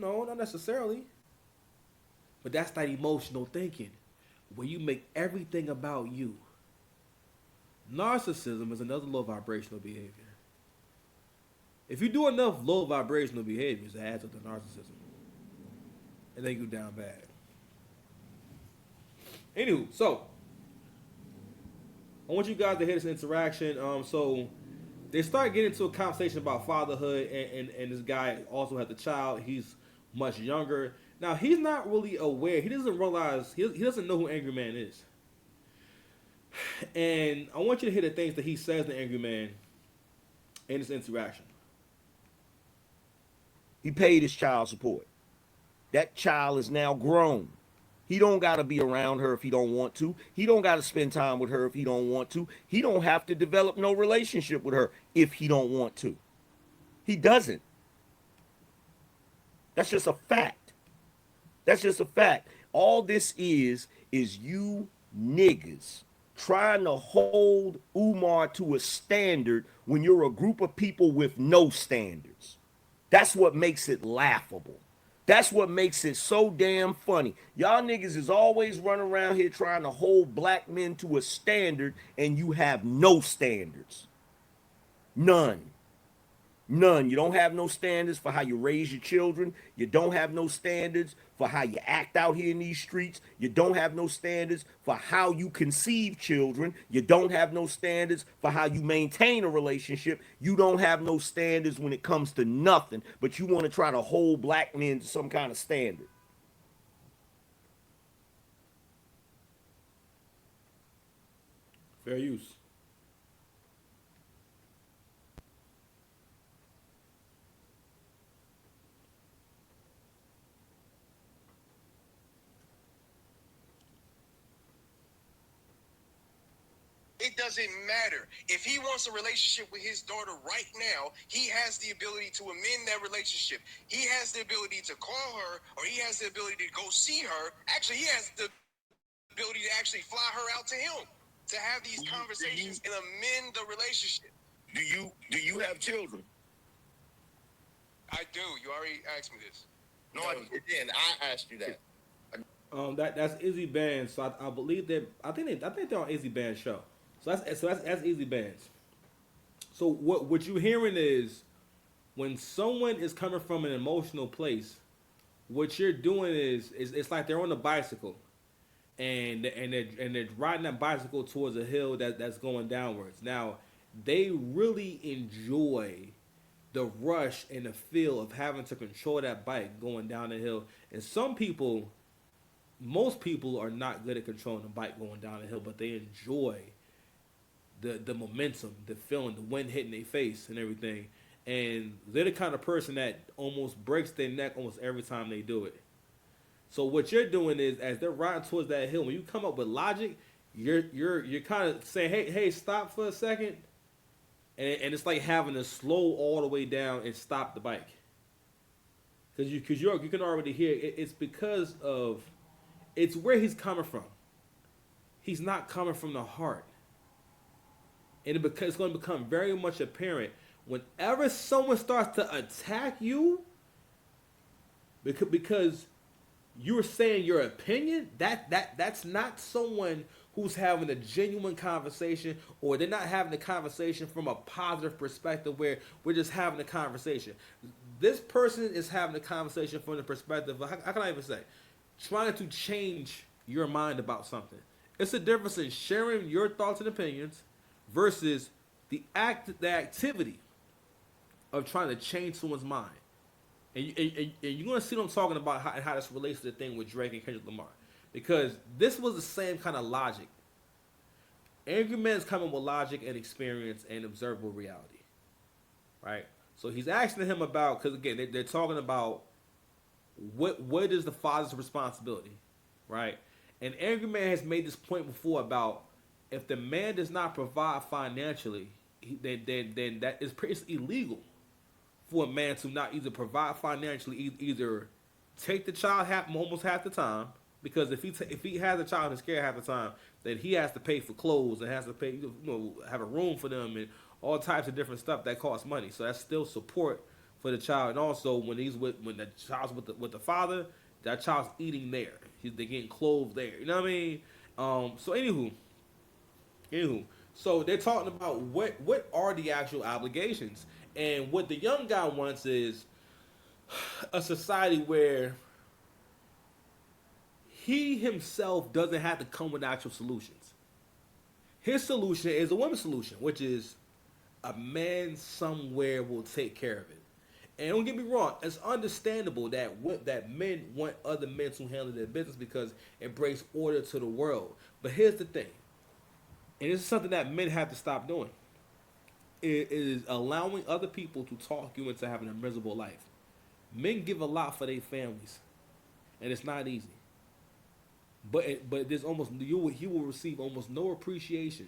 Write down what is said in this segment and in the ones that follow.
No, not necessarily. But that's that emotional thinking, where you make everything about you. Narcissism is another low vibrational behavior. If you do enough low vibrational behaviors, it adds up to narcissism, and they go down bad. Anywho, so I want you guys to hear this interaction. So they start getting into a conversation about fatherhood, and this guy also has a child. He's much younger. Now he's not really aware. He doesn't realize he doesn't know who Angry Man is. And I want you to hear the things that he says to Angry Man in this interaction. He paid his child support. That child is now grown. He don't got to be around her if he don't want to. He don't got to spend time with her if he don't want to. He don't have to develop no relationship with her if he don't want to. He doesn't. That's just a fact. That's just a fact. All this is you niggas trying to hold Umar to a standard when you're a group of people with no standards. That's what makes it laughable. That's what makes it so damn funny. Y'all niggas is always running around here trying to hold black men to a standard, and you have no standards. None. None. You don't have no standards for how you raise your children. You don't have no standards for how you act out here in these streets. You don't have no standards for how you conceive children. You don't have no standards for how you maintain a relationship. You don't have no standards when it comes to nothing, but you want to try to hold black men to some kind of standard. Fair use. It doesn't matter. If he wants a relationship with his daughter right now, he has the ability to amend that relationship. He has the ability to call her, or he has the ability to go see her. Actually, he has the ability to actually fly her out to him to have these conversations and amend the relationship. Do you have children? I do. You already asked me this. No, I didn't. I asked you that. That's Izzy Band's. So I believe that I think they're on Izzy Band's show. So that's Izzy Band's. So what you're hearing is when someone is coming from an emotional place, what you're doing is it's like they're on a bicycle, and they're riding that bicycle towards a hill that's going downwards. Now they really enjoy the rush and the feel of having to control that bike going down the hill. And most people are not good at controlling the bike going down the hill, but they enjoy the momentum, the feeling, the wind hitting their face and everything. And they're the kind of person that almost breaks their neck almost every time they do it. So what you're doing is, as they're riding towards that hill, when you come up with logic, you're kind of saying, hey, stop for a second. And it's like having to slow all the way down and stop the bike. Because you can already hear it's because of, it's where he's coming from. He's not coming from the heart. And it's going to become very much apparent whenever someone starts to attack you because you're saying your opinion. That's not someone who's having a genuine conversation, or they're not having a conversation from a positive perspective where we're just having a conversation. This person is having a conversation from the perspective of, how can I even say, trying to change your mind about something. It's a difference in sharing your thoughts and opinions versus the activity of trying to change someone's mind. And you're going to see what I'm talking about, how this relates to the thing with Drake and Kendrick Lamar. Because this was the same kind of logic. Angry Man's coming with logic and experience and observable reality. Right? So he's asking him about, because again, they're talking about what is the father's responsibility, right? And Angry Man has made this point before about if the man does not provide financially, then that is it's illegal for a man to not either provide financially, either take the child almost half the time, because if he has a child and is scared half the time, then he has to pay for clothes and has to pay, have a room for them and all types of different stuff that costs money. So that's still support for the child, and also when the child's with the father, that child's eating there. They're getting clothed there. You know what I mean? So anywho, so they're talking about what are the actual obligations, and what the young guy wants is a society where he himself doesn't have to come with actual solutions. His solution is a woman's solution, which is a man somewhere will take care of it. And don't get me wrong, it's understandable that men want other men to handle their business because it brings order to the world. But here's the thing, and this is something that men have to stop doing. It is allowing other people to talk you into having a miserable life. Men give a lot for their families, and it's not easy. But there's almost he will receive almost no appreciation,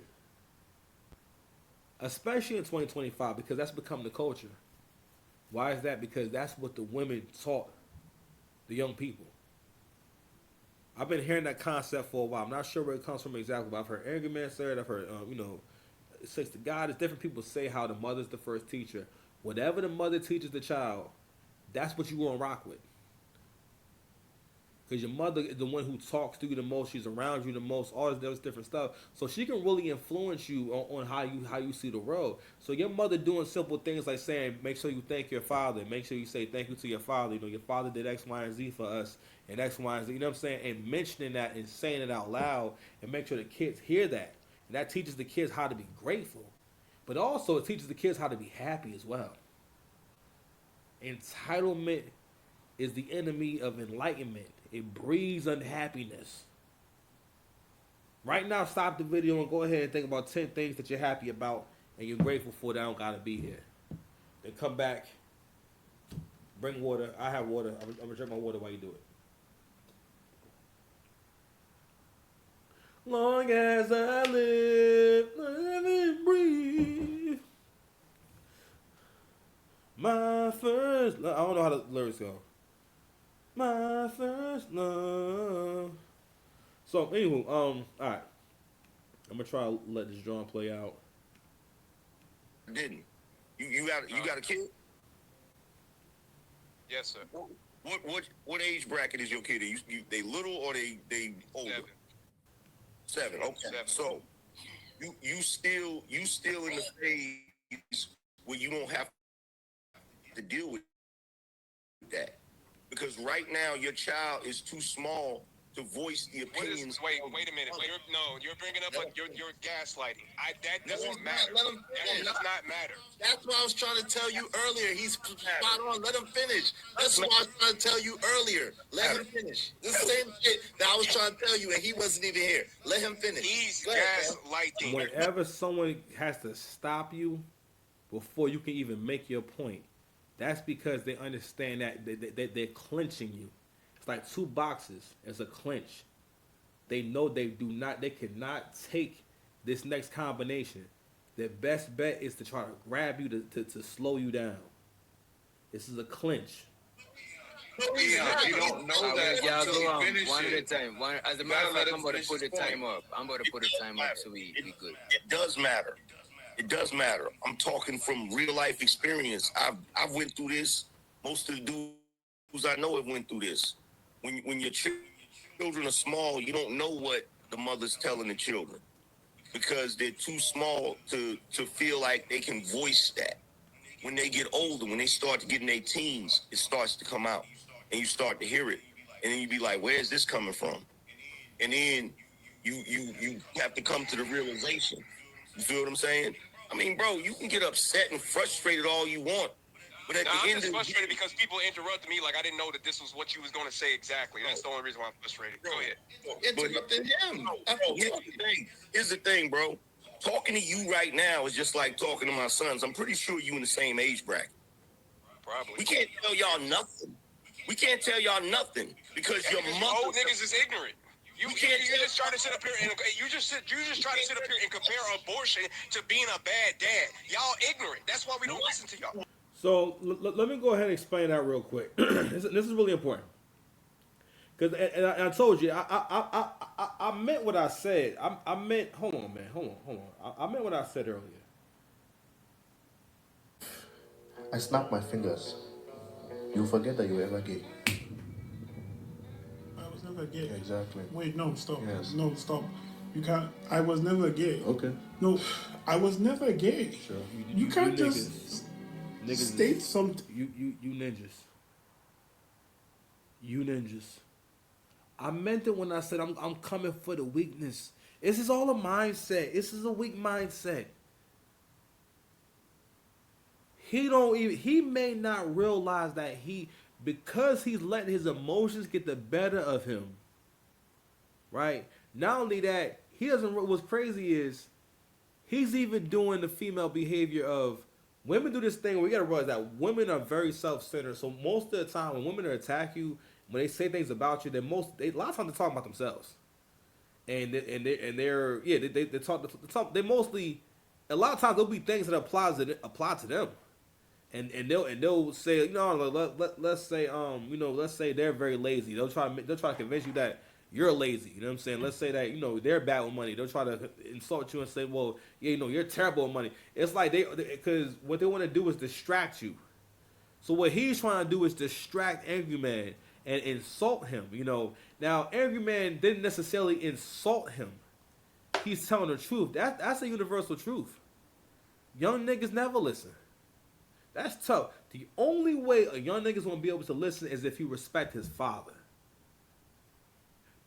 especially in 2025, because that's become the culture. Why is that? Because that's what the women taught the young people. I've been hearing that concept for a while. I'm not sure where it comes from exactly, but I've heard Angry Man say it. I've heard, it says to God, it's different people say how the mother's the first teacher. Whatever the mother teaches the child, that's what you want to rock with. Because your mother is the one who talks to you the most, she's around you the most, all this different stuff. So she can really influence you on how you see the world. So your mother doing simple things like saying, make sure you thank your father, make sure you say thank you to your father. You know, your father did X, Y, and Z for us, and X, Y, and Z. You know what I'm saying? And mentioning that and saying it out loud and make sure the kids hear that. And that teaches the kids how to be grateful. But also it teaches the kids how to be happy as well. Entitlement is the enemy of enlightenment. It breeds unhappiness. Right now, stop the video and go ahead and think about 10 things that you're happy about and you're grateful for that don't gotta be here. Then come back, bring water. I have water. I'm gonna drink my water while you do it. Long as I live, let me breathe. My first love. I don't know how the lyrics go. My first love. So, anywho, all right. I'm gonna try to let this drawing play out. Didn't you got a kid? Yes, sir. What age bracket is your kid? They little or they older? 7. Okay. 7. So you still in the phase where you don't have to deal with that, because right now your child is too small to voice the opinions. Wait a minute. You're bringing up you're gaslighting. That doesn't matter. That does not matter. That's what I was trying to tell you earlier. He's spot on. Let him finish. That's what I was trying to tell you earlier. Let him finish. This same shit that I was trying to tell you, and he wasn't even here. Let him finish. He's gaslighting. Whenever someone has to stop you before you can even make your point, that's because they understand that they're clinching you. It's like 2 boxes as a clinch. They know they cannot take this next combination. Their best bet is to try to grab you to slow you down. This is a clinch. Yeah, you don't know that. Y'all go on one at a time. As a matter of fact, I'm about to put the time up. So we good. It does matter. It does matter. I'm talking from real life experience. I've went through this. Most of the dudes I know have went through this. When your children are small, you don't know what the mother's telling the children because they're too small to feel like they can voice that. When they get older, when they start to get in their teens, it starts to come out, and you start to hear it, and then you be like, "Where is this coming from?" And then you have to come to the realization. You feel what I'm saying? I mean, bro, you can get upset and frustrated all you want, but at the I'm end just of frustrated because people interrupted me like I didn't know that this was what you was going to say exactly. That's the only reason why I'm frustrated. Go ahead. Interrupted him. Here's the thing, bro. Talking to you right now is just like talking to my sons. I'm pretty sure you in the same age bracket. Probably. We can't tell y'all nothing. Because your mother. Old niggas is ignorant. You just try to sit up here and you just try to sit up here and compare abortion to being a bad dad. Y'all ignorant. That's why we don't listen to y'all. So let me go ahead and explain that real quick. This is really important. Because I told you, I meant what I said. I meant, hold on, man. Hold on. I meant what I said earlier. I snapped my fingers. You forget that you were ever gay. I was never gay. Exactly. Wait, no, stop. Yes. No, stop. You can't. I was never gay. Okay. No, I was never gay. Sure. You can't you just niggas state something. You ninjas. You ninjas. I meant it when I said I'm coming for the weakness. This is all a mindset. This is a weak mindset. He may not realize that because he's letting his emotions get the better of him. Right? Not only that, he doesn't, what's crazy is he's even doing the female behavior of women do this thing where you gotta realize that women are very self-centered. So most of the time when women attack you, when they say things about you, a lot of times they're talking about themselves. They talk they mostly, a lot of times there'll be things that apply to them. And they'll say, let's say they're very lazy. They'll try to convince you that you're lazy. You know what I'm saying? Let's say that they're bad with money. They'll try to insult you and say, well, yeah, you're terrible with money. It's like because what they want to do is distract you. So what he's trying to do is distract Angry Man and insult him. Now Angry Man didn't necessarily insult him. He's telling the truth. That's a universal truth. Young niggas never listen. That's tough. The only way a young nigga's gonna be able to listen is if you respect his father.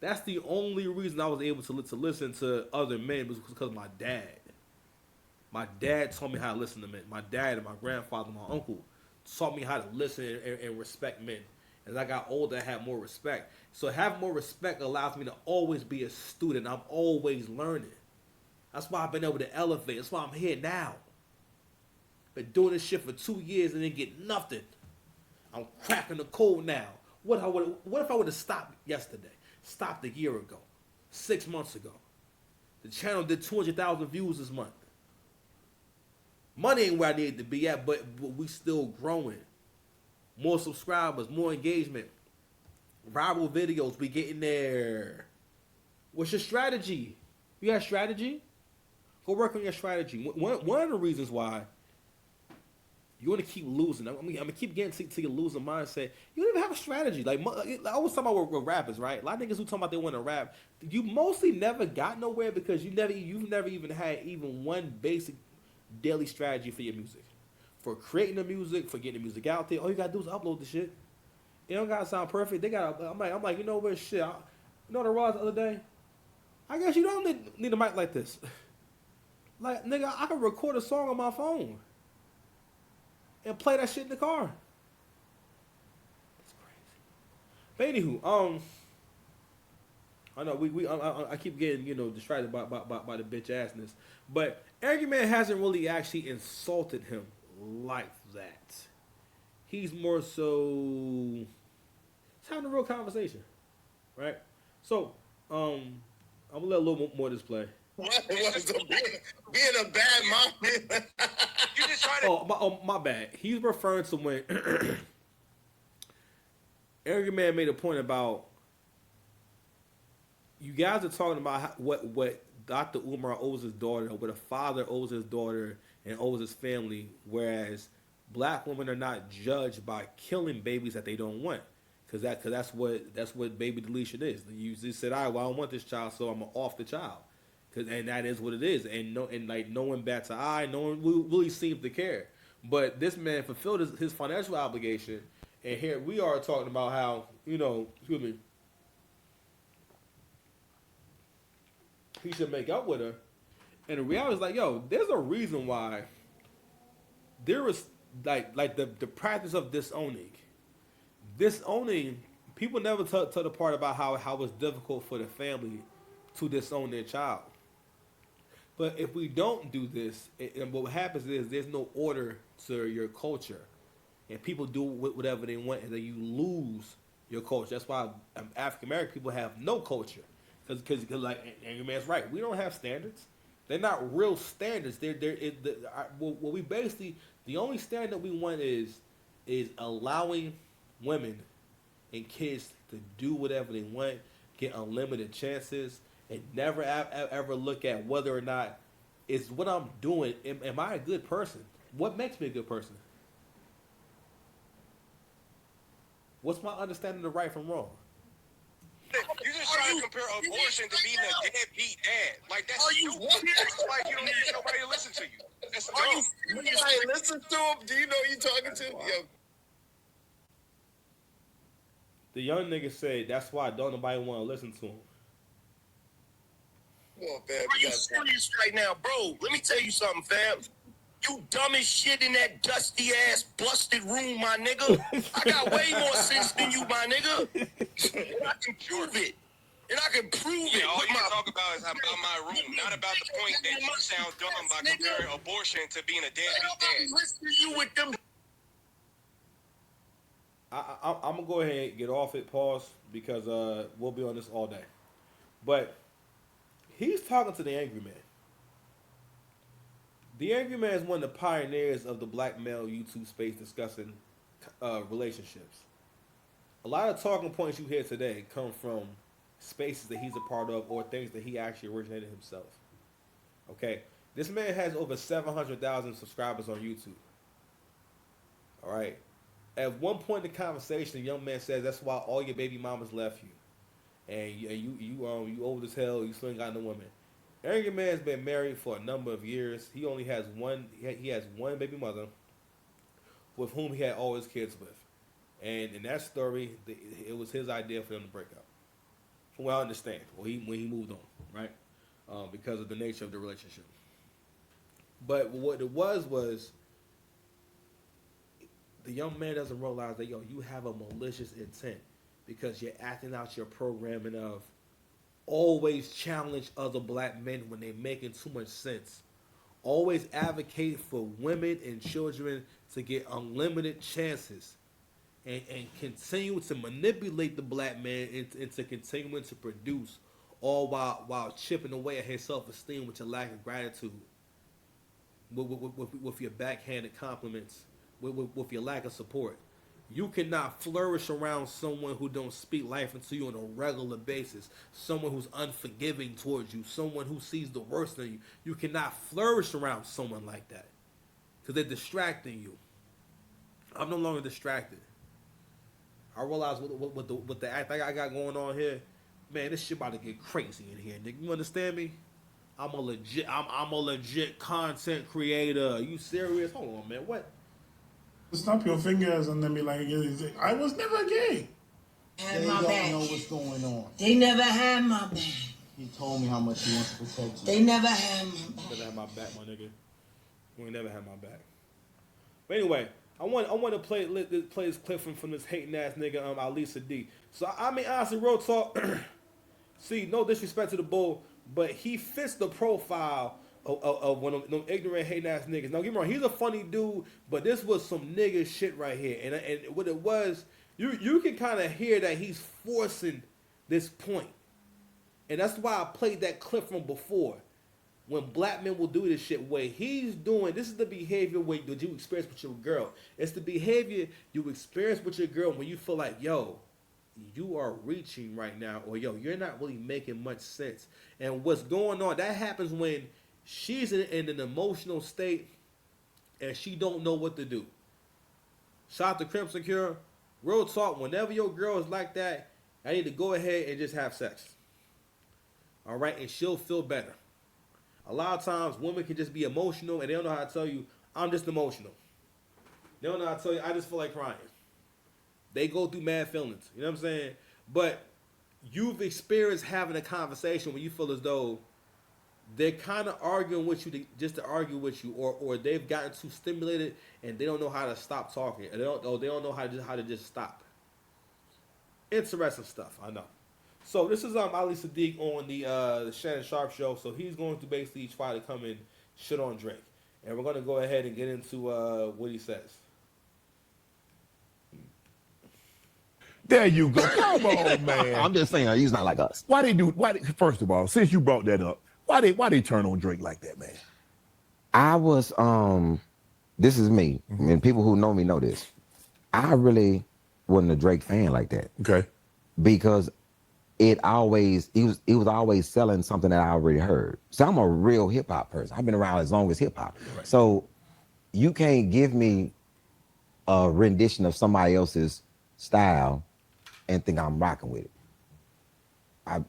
That's the only reason I was able to listen to other men, was because of my dad. My dad taught me how to listen to men. My dad and my grandfather, my uncle, taught me how to listen and respect men. As I got older, I had more respect. So having more respect allows me to always be a student. I'm always learning. That's why I've been able to elevate. That's why I'm here now. Been doing this shit for 2 years and didn't get nothing. I'm cracking the code now. What if I would have stopped yesterday? Stopped a year ago, 6 months ago. The channel did 200,000 views this month. Money ain't where I needed to be at, but we still growing. More subscribers, more engagement. Viral videos, we getting there. What's your strategy? You got a strategy? Go work on your strategy. One of the reasons why you want to keep losing. I'm gonna keep getting to your losing mindset. You don't even have a strategy. Like I was talking about with rappers, right? A lot of niggas who talking about they want to rap. You mostly never got nowhere because you've never even had even one basic daily strategy for your music, for creating the music, for getting the music out there. All you gotta do is upload the shit. It don't gotta sound perfect. They got. I'm like, you know what? Shit. You know what I realized the other day? I guess you don't need a mic like this. Like, nigga, I can record a song on my phone and play that shit in the car. That's crazy. But anywho, I know I keep getting distracted by the bitch assness, but Angry Man hasn't really actually insulted him like that. He's more so having a real conversation, right? So I'm gonna let a little more of this play. What was being a bad mom? You just try to. Oh, my bad. He's referring to when Angry Man made a point about you guys are talking about what Dr. Umar owes his daughter, or what a father owes his daughter and owes his family, whereas black women are not judged by killing babies that they don't want, because that's what baby deletion is. You just said, all right, well, I don't want this child, so I'm off the child. And that is what it is, and no one bats an eye, no one really seems to care. But this man fulfilled his financial obligation, and here we are talking about how excuse me, he should make up with her. And the reality is like, yo, there's a reason why there is like the practice of disowning. Disowning, people never tell the part about how it's difficult for the family to disown their child. But if we don't do this, and what happens is there's no order to your culture, and people do whatever they want, and then you lose your culture. That's why African American people have no culture, because like Angry Man's right, we don't have standards. They're not real standards. What we basically, the only standard we want is allowing women and kids to do whatever they want, get unlimited chances, and never ever look at whether or not is what I'm doing. Am I a good person? What makes me a good person? What's my understanding of right from wrong? You just trying to compare abortion to being a deadbeat dad. Like that's stupid. It's like you don't need nobody to listen to you. That's dumb. Hey, listen to him. Do you know who you talking to? Yo, The young nigga said that's why don't nobody want to listen to him. come on, fam. Are you serious right now, bro? Let me tell you something, fam. You dumb as shit in that dusty ass busted room, my nigga. I got way more sense than you, my nigga. And I can prove it. And I can prove it. Yeah, all with you my can talk about is about my room, not about the point that you sound dumb by comparing abortion to being a deadbeat dad. Listen to you with them. I'm gonna go ahead and get off it, pause, because we'll be on this all day. But he's talking to the angry man. The angry man is one of the pioneers of the black male YouTube space discussing relationships. A lot of talking points you hear today come from spaces that he's a part of or things that he actually originated himself. Okay, this man has over 700,000 subscribers on YouTube. All right. At one point in the conversation, the young man says that's why all your baby mamas left you, and you old as hell. You still ain't got no woman. Angry man's been married for a number of years. He only has one. He has one baby mother, with whom he had all his kids with, and in that story, it was his idea for them to break up. From what I understand, when he moved on, right, because of the nature of the relationship. But what it was the young man doesn't realize that you have a malicious intent because you're acting out your programming of always challenge other black men when they're making too much sense. Always advocate for women and children to get unlimited chances and continue to manipulate the black man into continuing to produce, all while chipping away at his self-esteem with your lack of gratitude, with your backhanded compliments, with your lack of support. You cannot flourish around someone who don't speak life into you on a regular basis, someone who's unforgiving towards you, someone who sees the worst in you. You cannot flourish around someone like that because they're distracting you. I'm no longer distracted. I realize with the act I got going on here, man, this shit about to get crazy in here, nigga. You understand me? I'm a legit content creator. You serious? Hold on, man. What? Snap your fingers and then be like, I was never gay. Had They my don't back. know what's going on. They never had my back. He told me how much he wants to protect you. They never had my back. Never had my back, my nigga. You ain't never had my back. But anyway, I want to play this clip from this hating ass nigga Alisa D. So I mean, honestly, real talk. See, no disrespect to the bull, but he fits the profile of one of them ignorant hating ass niggas. Now get me wrong, he's a funny dude, but this was some nigga shit right here. And what it was, you can kind of hear that he's forcing this point. And that's why I played that clip from before. When black men will do this shit, where he's doing, this is the behavior that you experience with your girl. It's the behavior you experience with your girl when you feel like, yo, you are reaching right now, or yo, you're not really making much sense. And what's going on, that happens when she's in an emotional state and she don't know what to do. Shout out to Crimson Cure. Real talk, whenever your girl is like that, I need to go ahead and just have sex. All right, and she'll feel better. A lot of times, women can just be emotional and they don't know how to tell you, I'm just emotional. They don't know how to tell you, I just feel like crying. They go through mad feelings. You know what I'm saying? But you've experienced having a conversation when you feel as though they're kind of arguing with you just to argue with you, or they've gotten too stimulated and they don't know how to stop talking. And they don't know how to just stop. Interesting stuff, I know. So this is Ali Sadiq on the Shannon Sharp show. So he's going to basically try to come and shit on Drake, and we're going to go ahead and get into what he says. There you go. Come on, man. I'm just saying, he's not like us. First of all, since you brought that up, why they turn on Drake like that, man? I was, this is me, and people who know me know this. I really wasn't a Drake fan like that. Okay. Because he was always selling something that I already heard. So I'm a real hip hop person. I've been around as long as hip hop. Right. So you can't give me a rendition of somebody else's style and think I'm rocking with it.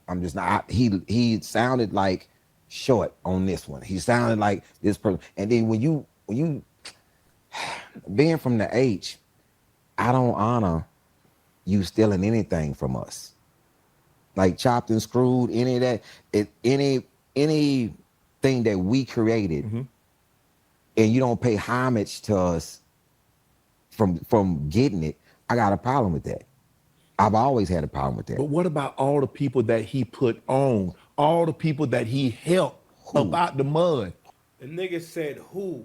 I'm just not. He sounded like short on this one. He sounded like this person. And then when you being from the H, I don't honor you stealing anything from us. Like chopped and screwed, any of that, anything that we created, and you don't pay homage to us from getting it, I got a problem with that. I've always had a problem with that. But what about all the people that he put on? All the people that he helped up out the mud? The nigga said who?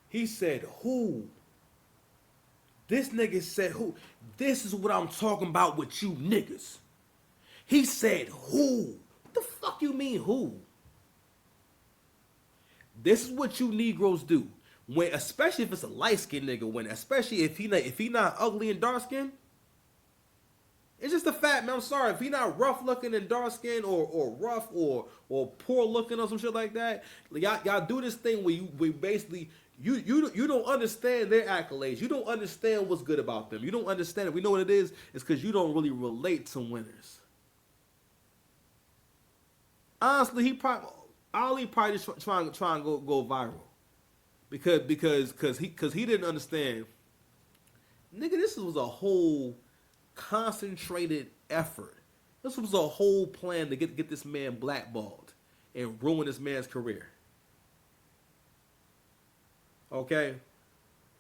He said who? This nigga said who? This is what I'm talking about with you niggas. He said who? What the fuck you mean who? This is what you Negroes do. When, especially if it's a light-skinned nigga, especially if he not ugly and dark-skinned, it's just a fact, man. I'm sorry. If he not rough-looking and dark-skinned or rough or poor-looking or some shit like that, y'all do this thing where you basically you don't understand their accolades. You don't understand what's good about them. You don't understand it. We know what it is. It's because you don't really relate to winners. Honestly, he probably just trying to go viral. Because he didn't understand. Nigga, this was a whole concentrated effort. This was a whole plan to get this man blackballed and ruin this man's career. Okay?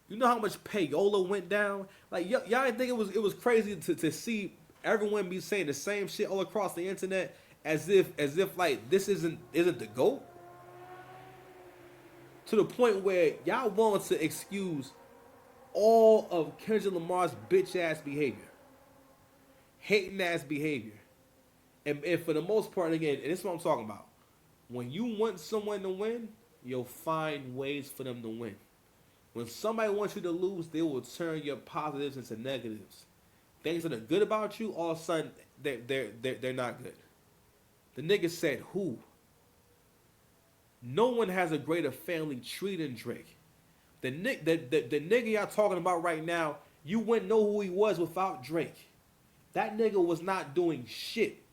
You know how much payola went down? Like y'all didn't think it was crazy to see everyone be saying the same shit all across the internet as if like this isn't the GOAT? To the point where y'all want to excuse all of Kendrick Lamar's bitch ass behavior, hating ass behavior, and for the most part, again, and this is what I'm talking about. When you want someone to win, you'll find ways for them to win. When somebody wants you to lose, they will turn your positives into negatives. Things that are good about you, all of a sudden they're not good. The nigga said who? No one has a greater family tree than Drake. The nigga y'all talking about right now, you wouldn't know who he was without Drake. That nigga was not doing shit.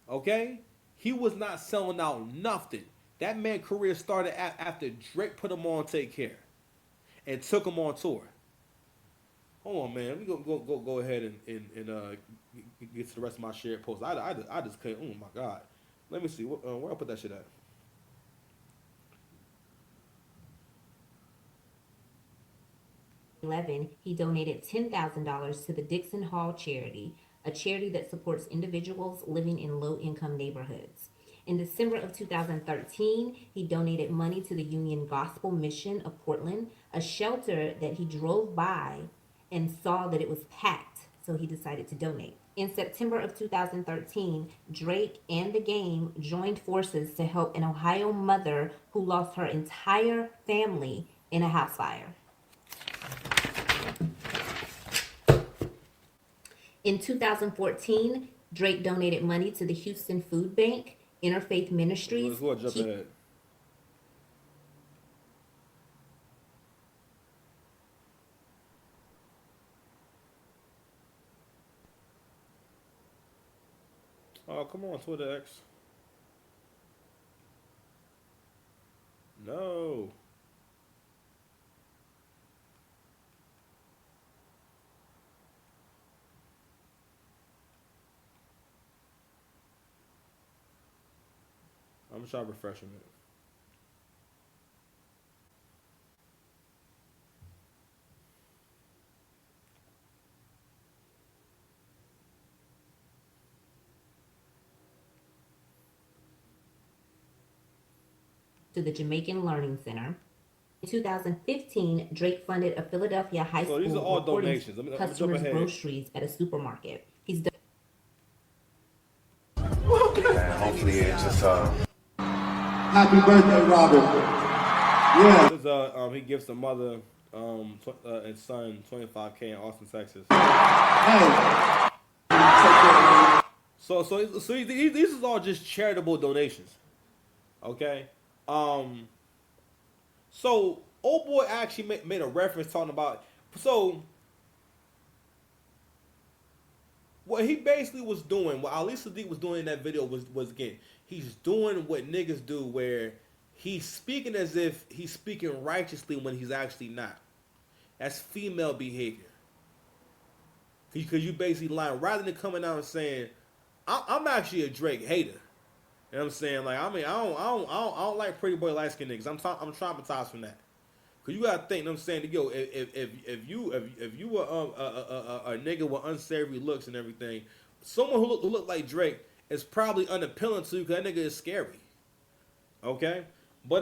Okay? He was not selling out nothing. That man's career started after Drake put him on Take Care and took him on tour. Hold on, man. Let me go ahead and get to the rest of my shared post. I just couldn't. Oh my god. Let me see where I put that shit at. He donated $10,000 to the Dixon Hall charity, a charity that supports individuals living in low-income neighborhoods. In December of 2013, he donated money to the Union Gospel Mission of Portland, a shelter that he drove by and saw that it was packed, so he decided to donate. In September of 2013, Drake and The Game joined forces to help an Ohio mother who lost her entire family in a house fire. In 2014, Drake donated money to the Houston Food Bank, Interfaith Ministries. Let's jump ahead. Oh, come on, Twitter X. No. I'm trying refreshing it. To the Jamaican Learning Center. In 2015, Drake funded a Philadelphia high school these are all reporting donations. Let me jump customers' ahead. groceries at a supermarket. He's hopefully it just Happy birthday, Robert. Yeah. This is, he gives the mother and son $25K in Austin, Texas. Hey. So these is all just charitable donations. Okay. So old boy actually made a reference talking about. So what he basically was doing, what Ali Sadiq was doing in that video was again, he's doing what niggas do, where he's speaking as if he's speaking righteously when he's actually not. That's female behavior. Because you basically lying rather than coming out and saying, I'm actually a Drake hater. You know what I'm saying? Like, I mean, I don't like pretty boy light skinned niggas. I'm traumatized from that. Cause you gotta think. You know what I'm saying, yo, if you were a nigga with unsavory looks and everything, someone who look like Drake is probably unappealing to you because that nigga is scary. Okay, but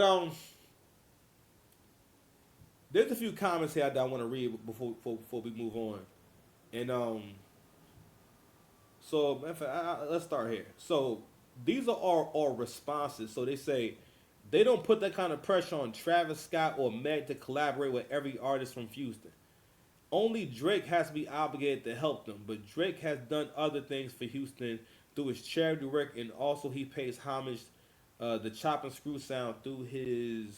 there's a few comments here that I want to read before we move on, and so in fact, let's start here. So these are all responses. So they say they don't put that kind of pressure on Travis Scott or Meg to collaborate with every artist from Houston. Only Drake has to be obligated to help them, but Drake has done other things for Houston through his charity work, and also he pays homage the chop and screw sound through his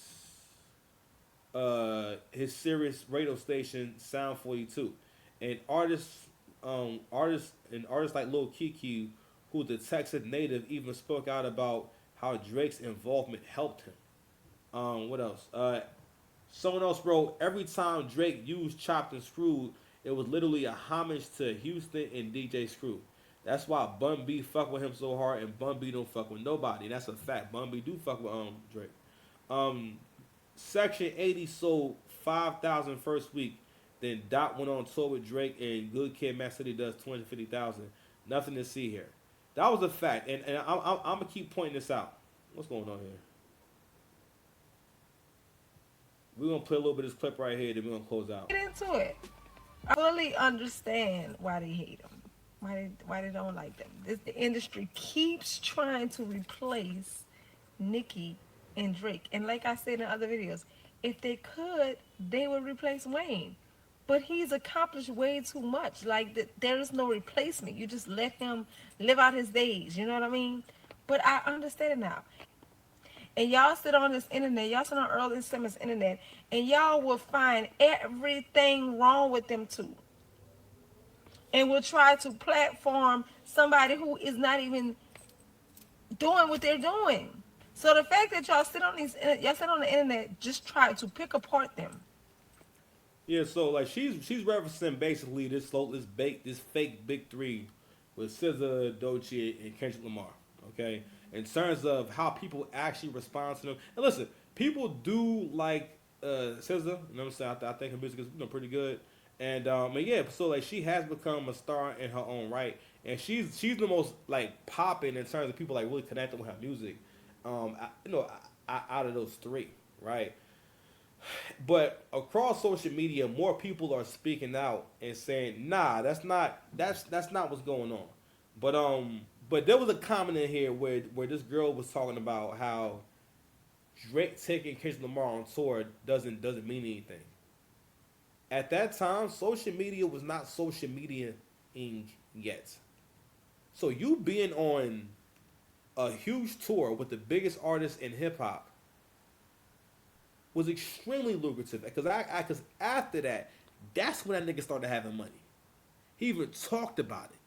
Sirius radio station Sound 42, and artists like Lil Kiki, who's a Texas native, even spoke out about how Drake's involvement helped him. What else? Someone else wrote, every time Drake used Chopped and Screwed, it was literally a homage to Houston and DJ Screw. That's why Bun B fuck with him so hard, and Bun B don't fuck with nobody. That's a fact. Bun B do fuck with Drake. Section 80 sold 5,000 first week. Then Dot went on tour with Drake, and Good Kid, Mad City does 250,000. Nothing to see here. That was a fact, and I'm gonna keep pointing this out. What's going on here? We're gonna play a little bit of this clip right here, then we're gonna close out. Get into it. I fully understand why they hate them. Why they don't like them. The industry keeps trying to replace Nicki and Drake. And like I said in other videos, if they could, they would replace Wayne. But he's accomplished way too much. Like, there is no replacement. You just let him live out his days. You know what I mean? But I understand it now. And y'all sit on this internet, y'all sit on Earl and Simmons internet, and y'all will find everything wrong with them too. And will try to platform somebody who is not even doing what they're doing. So the fact that y'all sit on the internet, just try to pick apart them. Yeah, so like she's referencing basically this fake big three with SZA, Doechii, and Kendrick Lamar. Okay, in terms of how people actually respond to them. And listen, people do like SZA. You know what I'm saying? I think her music is pretty good. And yeah, so like she has become a star in her own right, and she's the most like popping in terms of people like really connecting with her music. Out of those three, right? But across social media, more people are speaking out and saying, "Nah, that's not what's going on." But there was a comment in here where this girl was talking about how Drake taking Kendrick Lamar on tour doesn't mean anything. At that time, social media was not social media-ing yet. So you being on a huge tour with the biggest artists in hip hop was extremely lucrative. Because after that, that's when that nigga started having money. He even talked about it.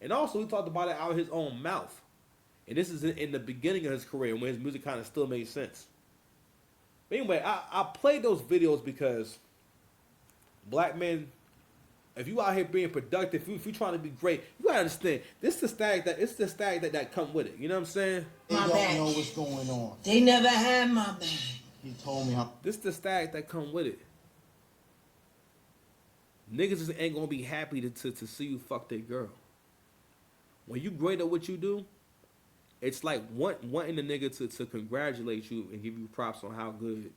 And also, he talked about it out of his own mouth. And this is in the beginning of his career when his music kind of still made sense. But anyway, I played those videos because black men, if you out here being productive, if you trying to be great, you gotta understand, this is the static that come with it. You know what I'm saying? They don't know what's going on. They never had my back. He told me how. This is the static that come with it. Niggas just ain't gonna be happy to see you fuck their girl. When you great at what you do, it's like wanting the nigga to congratulate you and give you props on how good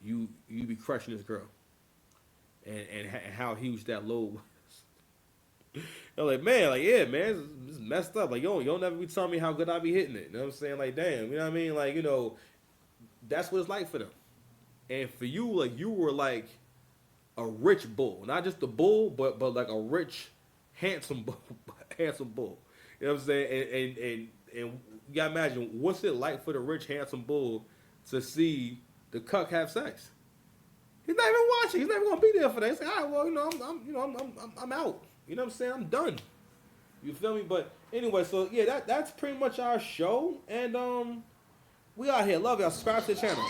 you be crushing this girl. And how huge that load was. I'm like, man, like, yeah, man, it's messed up. Like, you'll never be telling me how good I be hitting it. You know what I'm saying? Like, damn, you know what I mean? Like, that's what it's like for them. And for you, like, you were like a rich bull. Not just a bull, but like a rich, handsome bull. Handsome bull. You know what I'm saying? And you gotta imagine, what's it like for the rich, handsome bull to see the cuck have sex? He's not even watching. He's not even gonna be there for that. He's like, all right, well, I'm out. You know what I'm saying? I'm done. You feel me? But anyway, so yeah, that's pretty much our show, and we out here. Love y'all. Subscribe to the channel.